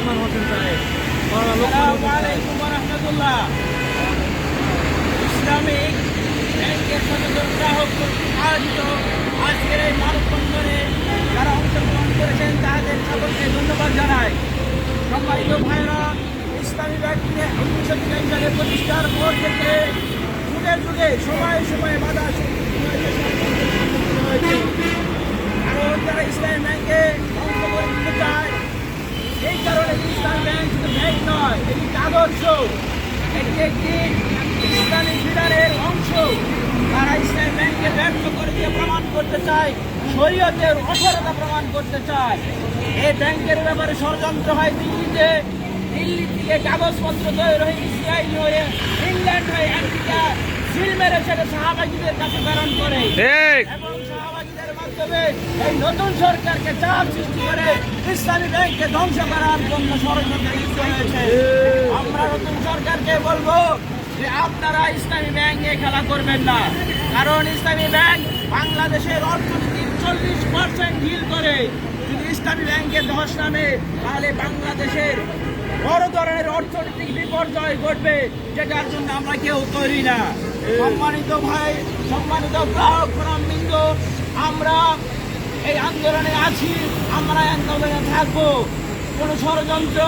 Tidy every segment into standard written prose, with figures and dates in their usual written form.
লোকমান হোসেন সাহেব। আসসালামু আলাইকুম ওয়া রাহমাতুল্লাহ। ইসলামিক ব্যাংকের সচেতন গ্রাহক কর্তৃক আয়োজিত আজকের এই মানববন্ধনে যারা অংশগ্রহণ করেছেন তাদের সকলকে ধন্যবাদ জানাই। সম্মানিত ভাইরা, ইসলামী ব্যাংকে 1993 সালে প্রতিষ্ঠার পর থেকে যুগে যুগে সময়ে সময়ে বাধা হয়েছে। কারণ যারা ইসলামী ব্যাংকে ধ্বংস করে দিতে চায়, এই কারণে ইসলামী ব্যাংক শুধু ব্যাংক নয়, এটি আদর্শ, এটি একটি ইসলামিক বিধানের অংশ। তারা ইসলামী ব্যাংকে ব্যর্থ করে দিয়ে প্রমাণ করতে চায়, শরীয়তের অসারতা প্রমাণ করতে চায়। এই ব্যাংকের ব্যাপারে ষড়যন্ত্র হয় দিল্লিতে, দিল্লি থেকে কাগজপত্র তৈরি হয়ে ইসরায়েল হয়ে ইংল্যান্ড হয়ে আমেরিকা সিল মেরে সেটা সাহাবাগীদের কাছে প্রেরণ করে এবং সাহাবাগীদের মাধ্যমে এই নতুন সরকারকে চাপ সৃষ্টি করে ইসলামী ব্যাংককে ধ্বংস করার জন্য ষড়যন্ত্র লিপ্ত হয়েছে। আমরা নতুন সরকারকে বলবো যে আপনারা ইসলামী ব্যাংক নিয়ে খেলা করবেন না, কারণ ইসলামী ব্যাংক বাংলাদেশের অর্থনীতির 40% ডিল করে। যদি ইসলামী ব্যাংকের ধস নামে তাহলে বাংলাদেশের বড় ধরনের অর্থনৈতিক বিপর্যয় ঘটবে, যেটার জন্য আমরা কেউ তৈরি না। সম্মানিত ভাই, সম্মানিত গ্রাহক ফোরামবৃন্দ, আমরা এই আন্দোলনে আছি, আমরা আন্দোলনে থাকবো। কোনো ষড়যন্ত্র,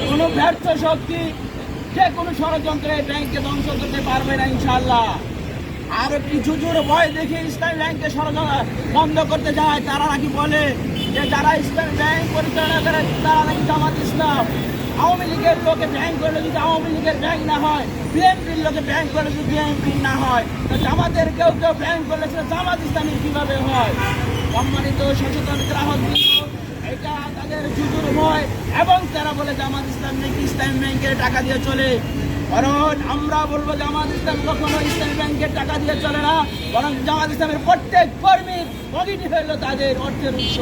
কোনো ব্যর্থ শক্তি, যে কোনো ষড়যন্ত্রে ব্যাংককে ধ্বংস করতে পারবে না ইনশাআল্লাহ। আর কিছু জোর ভয় দেখে ইসলামী ব্যাংককে ষড়যন্ত্র বন্ধ করতে যায়। তারা নাকি বলে যে যারা ইসলামী ব্যাংক পরিচালনা করে তারা নাকি জামাত ইসলাম। আওয়ামী লীগের লোকে ব্যাংক করলে যদি আওয়ামী লীগের ব্যাংক না হয়, বিএনপির লোকে ব্যাংক করলে যদি বিএনপি না হয়, তো জামাতের কেউ কেউ ব্যাংক করলে সেটা জামাত ইসলামী কিভাবে হয়? সম্মানিত সচেতন গ্রাহক, এটা তাদের জুজুর ভয় এবং তারা বলে জামাত ইসলাম নাকি ইসলামী ব্যাংকের টাকা দিয়ে চলে। কারণ আমরা বলবো জামাত ইসলাম কখনো ইসলামী ব্যাংকের টাকা দিয়ে চলে না, বরং জামাত ইসলামের প্রত্যেক কর্মীর পজিটিভ হলো তাদের অর্থের উৎস।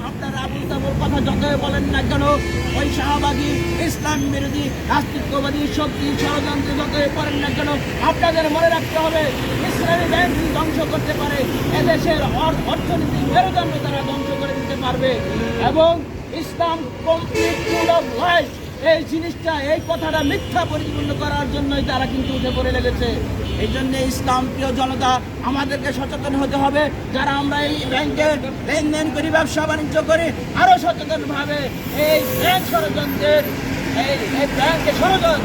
আপনারা আবুল তাবুল কথা যতই বলেন না কেন, ওই শাহবাগী ইসলাম বিরোধী নাস্তিকবাদী শক্তি ষড়যন্ত্র যতই করেন না কেন, আপনাদের মনে রাখতে হবে ইসলামী ব্যাংক ধ্বংস করতে পারে, এদেশের অর্থনীতি মেরুদণ্ড তারা ধ্বংস করে দিতে পারবে। এবং ইসলাম কমপ্লিট রুল অফ লাইফ, এই জিনিসটা, এই কথাটা মিথ্যা পরিপূর্ণ করার জন্যই তারা কিন্তু উঠে পড়ে লেগেছে। এই জন্য ইসলাম প্রিয় জনতা, আমাদেরকে সচেতন হতে হবে। যারা আমরা এই ব্যাংকে লেনদেন করি, ব্যবসা বাণিজ্য করি, আরো সচেতনভাবে এই ব্যাংক ষড়যন্ত্রের এই ব্যাংকে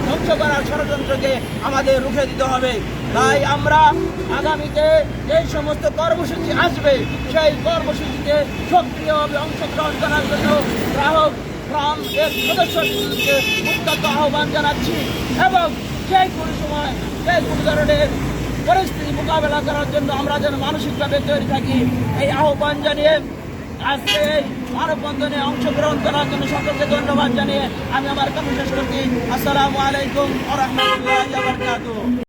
ধ্বংস করার ষড়যন্ত্রকে আমাদের রুখে দিতে হবে। তাই আমরা আগামীতে এই সমস্ত কর্মসূচি আসবে, সেই কর্মসূচিতে সক্রিয়ভাবে অংশগ্রহণ করার জন্য গ্রাহক এর সদস্যকে উত্তপ্ত আহ্বান জানাচ্ছি এবং যে কোনো সময় যে কোনো ধরনের পরিস্থিতি মোকাবেলা করার জন্য আমরা যেন মানসিকভাবে তৈরি থাকি, এই আহ্বান জানিয়ে আজকে এই মানববন্ধনে অংশগ্রহণ করার জন্য সকলকে ধন্যবাদ জানিয়ে আমি আমার কথা শেষ করছি। আসসালামু আলাইকুম ওয়া রাহমাতুল্লাহি ওয়া বারাকাতুহু।